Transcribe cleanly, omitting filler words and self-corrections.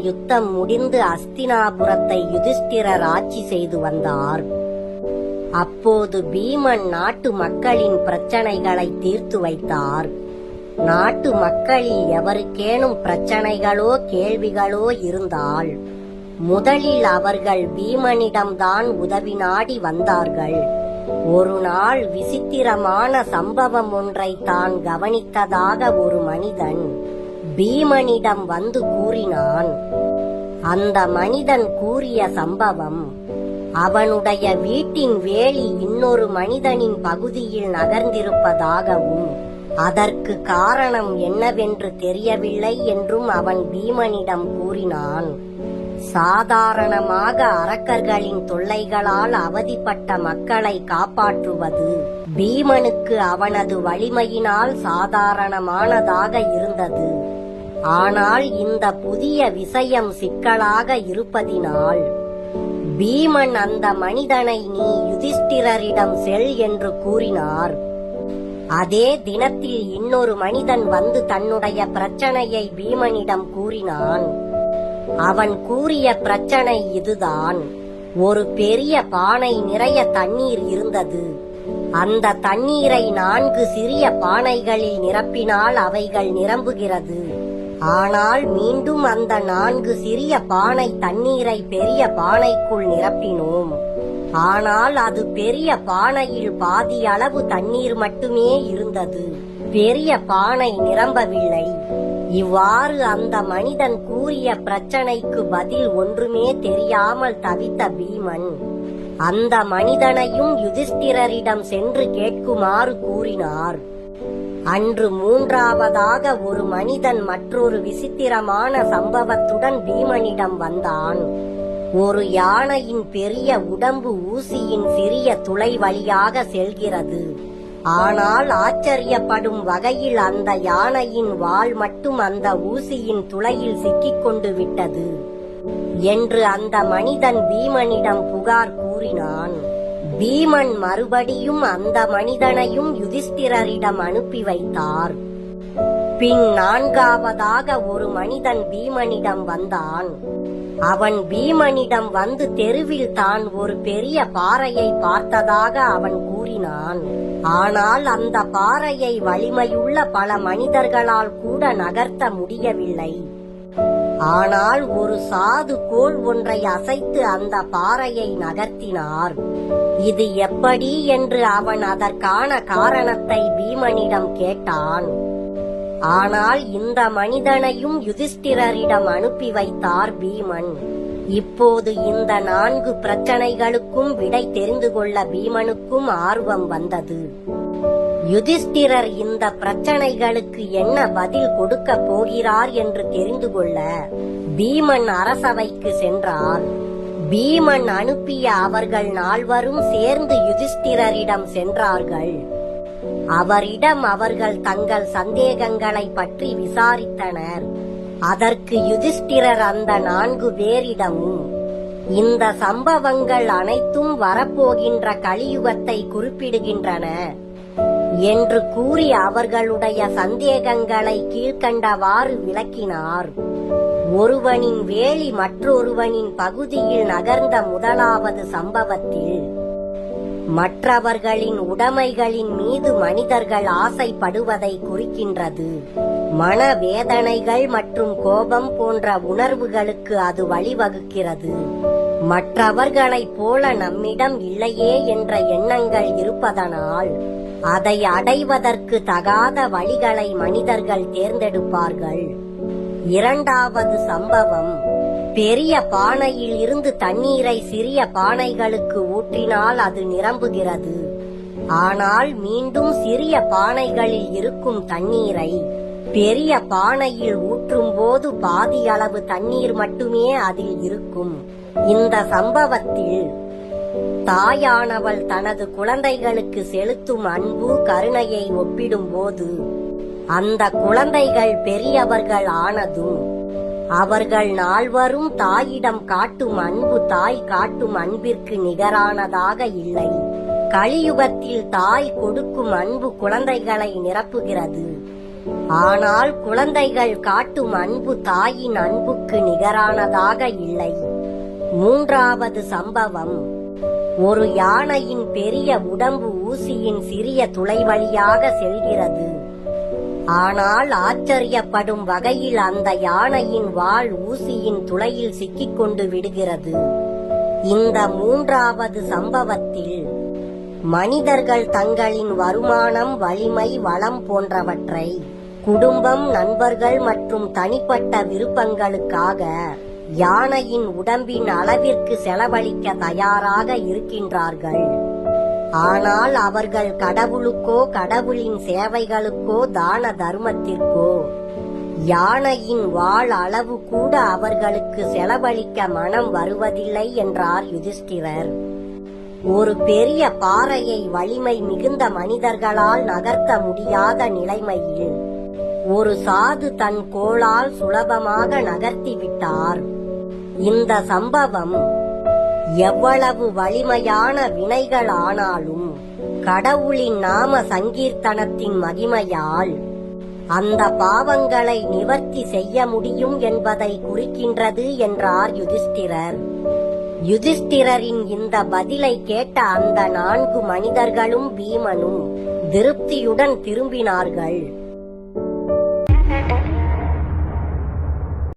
யுத்தம் முடிந்து அஸ்தினாபுரத்தை யுதிஷ்டிரர் ஆட்சி செய்து வந்தார். அப்போது பீமன் நாட்டு மக்களின் பிரச்சனைகளை தீர்த்து வைத்தார். நாட்டு மக்களில் எவருக்கேனும் பிரச்சனைகளோ கேள்விகளோ இருந்தால் முதலில் அவர்கள் பீமனிடம்தான் உதவி நாடி வந்தார்கள். ஒரு நாள் விசித்திரமான சம்பவம் ஒன்றை தான் கவனித்ததாக ஒரு மனிதன் பீமனிடம் வந்து கூறினான். அந்த மனிதன் கூறிய சம்பவம், அவனுடைய வீட்டின் வேலி இன்னொரு மனிதனின் பகுதியில் நகர்ந்திருப்பதாகவும் அதற்கு காரணம் என்னவென்று தெரியவில்லை என்றும் அவன் பீமனிடம் கூறினான். சாதாரணமாக அரக்கர்களின் தொல்லைகளால் அவதிப்பட்ட மக்களை காப்பாற்றுவது பீமனுக்கு அவனது வலிமையினால் சாதாரணமானதாக இருந்தது. ஆனால் இந்த புதிய விஷயம் சிக்கலாக இருப்பதினால் பீமன் அந்த மனிதனை நீ யுதிஷ்டிரரிடம் செல் என்று கூறினார். அதே தினத்தில் இன்னொரு மனிதன் வந்து தன்னுடைய பிரச்சனையை பீமனிடம் கூறினான். அவன் கூறிய பிரச்சனை இதுதான். ஒரு பெரிய பானை நிறைய தண்ணீர் இருந்தது. அந்த தண்ணீரை 4 சிறிய பானைகளில் நிரப்பினால் அவைகள் நிரம்புகிறது. ஆனால் மீண்டும் அந்த 4 சிறிய பானை தண்ணீரை பெரிய பானைக்குள் நிரப்பினோம். ஆனால் அது பெரிய பானையில் பாதி அளவு தண்ணீர் மட்டுமே இருந்தது. பெரிய பானை நிரம்பவில்லை. இவ்வாறு அந்த மனிதன் கூறிய பிரச்சனைக்கு பதில் ஒன்றுமே தெரியாமல் தவித்த பீமன் அந்த மனிதனையும் யுதிஷ்டிரரிடம் சென்று கேட்குமாறு கூறினார். அன்று 3ஆவதாக ஒரு மனிதன் மற்றொரு விசித்திரமான சம்பவத்துடன் பீமனிடம் வந்தான். ஒரு யானையின் பெரிய உடம்பு ஊசியின் சிறிய துளை வழியாக செல்கிறது. ஆனால் ஆச்சரியப்படும் வகையில் அந்த யானையின் வால் மட்டும் அந்த ஊசியின் துளையில் சிக்கிக்கொண்டு விட்டது என்று அந்த மனிதன் பீமனிடம் புகார் கூறினான். பீமன் மறுபடியும் அந்த மனிதனையும் யுதிஷ்டிரரிடம் அனுப்பி வைத்தார். பின் 4ஆவதாக ஒரு மனிதன் பீமனிடம் வந்தான். அவன் பீமனிடம் வந்து தெருவில் தான் ஒரு பெரிய பாறையை பார்த்ததாக அவன் கூறினான். ஆனால் அந்த பாறையை வலிமையுள்ள பல மனிதர்களால் கூட நகர்த்த முடியவில்லை. ஆனால் ஒரு சாது கோல் ஒன்றை அசைத்து அந்த பாறையை நகர்த்தினார். இது எப்படி என்று அவன் அதற்கான காரணத்தை பீமனிடம் கேட்டான். ஆனால் இந்த மனிதனையும் யுதிஷ்டிரரிடம் அனுப்பி வைத்தார் பீமன். இப்போது இந்த 4 பிரச்சனைகளுக்கும் விடை தெரிந்து கொள்ள பீமனுக்கும் ஆர்வம் வந்தது. யுதிஷ்டிரர் இந்த பிரச்சனைகளுக்கு என்ன பதில் கொடுக்க போகிறார் என்று தெரிந்து கொள்ள பீமன் அரசவைக்கு சென்றார். பீமன் அனுப்பிய அவர்கள் 4வரும் சேர்ந்து யுதிஷ்டிரரிடம் சென்றார்கள். அவரிடம் அவர்கள் தங்கள் சந்தேகங்களை பற்றி விசாரித்தனர். அதற்கு யுதிஷ்டிரர் அந்த 4 பேரிடமும் இந்த சம்பவங்கள் அனைத்தும் வரப்போகின்ற கலியுகத்தை குறிப்பிடுகின்றன என்று கூறி அவர்களுடைய சந்தேகங்களை கீழ்க்கண்டவாறு விளக்கினார். ஒருவனின் வேலி மற்றொருவனின் பகுதியில் நகர்ந்த முதலாவது சம்பவத்தில் மற்றவர்களின் உடைமைகளின் மீது மனிதர்கள் ஆசைப்படுவதை குறிக்கின்றது. மனவேதனைகள் மற்றும் கோபம் போன்ற உணர்வுகளுக்கு அது வழிவகுக்கிறது. மற்றவர்களைப் போல நம்மிடம் இல்லையே என்ற எண்ணங்கள் இருப்பதனால் அதை அடைவதற்கு தகாத வழிகளை மனிதர்கள் தேர்ந்தெடுப்பார்கள். 2வது சம்பவம், பெரிய பானையில் இருந்து தண்ணீரை சிறிய பானைகளுக்கு ஊற்றினால் அது நிரம்புகிறது. ஆனால் மீண்டும் சிறிய பானைகளில் இருக்கும் தண்ணீரை பெரிய பானையில் ஊற்றும் போது பாதி அளவு தண்ணீர் மட்டுமே அதில் இருக்கும். இந்த சம்பவத்தில் தாயானவள் தனது குழந்தைகளுக்கு செலுத்தும் அன்பு கருணையை ஒப்பிடும்போது அந்த குழந்தைகள் பெரியவர்கள் ஆனதும் அவர்கள் 4வரும் தாயிடம் காட்டும் அன்பு தாய் காட்டும் அன்பிற்கு நிகரானதாக இல்லை. கலியுகத்தில் தாய் கொடுக்கும் அன்பு குழந்தைகளை நிரப்புகிறது. ஆனால் குழந்தைகள் காட்டும் அன்பு தாயின் அன்புக்கு நிகரானதாக இல்லை. மூன்றாவது சம்பவம். ஒரு யானையின் பெரிய உடம்பு ஊசியின் சிறிய துளை வழியாக செல்கிறது. ஆனால் ஆச்சரியப்படும் வகையில் அந்த யானையின் வால் ஊசியின் துளையில் சிக்கிக்கொண்டு விடுகிறது. இந்த மூன்றாவது சம்பவத்தில் மனிதர்கள் தங்களின் வருமானம், வலிமை, வளம் போன்றவற்றை குடும்பம், நண்பர்கள் மற்றும் தனிப்பட்ட விருப்பங்களுக்காக யானையின் உடம்பின் அளவிற்கு செலவழிக்க தயாராக இருக்கின்றார்கள். ஆனால் அவர்கள் கடவுளுக்கோ, கடவுளின் சேவைகளுக்கோ, தான தர்மத்திற்கோ யானையின் வாள் அளவு கூட அவர்களுக்கு செலவழிக்க மனம் வருவதில்லை என்றார் யுதிஷ்டிரர். ஒரு பெரிய பாறையை வலிமை மிகுந்த மனிதர்களால் நகர்த்த முடியாத நிலைமையில் ஒரு சாது தன் கோலால் சுலபமாக நகர்த்திவிட்டார். இந்த சம்பவம் எவ்வளவு வலிமையான வினைகள் ஆனாலும் கடவுளின் நாம சங்கீர்த்தனத்தின் மகிமையால் அந்த பாவங்களை நிவர்த்தி செய்ய முடியும் என்பதை குறிக்கின்றது என்றார் யுதிஷ்டிரர். யுதிஷ்டிரரின் இந்த பதிலை கேட்ட அந்த 4 மனிதர்களும் பீமனும் திருப்தியுடன் திரும்பினார்கள்.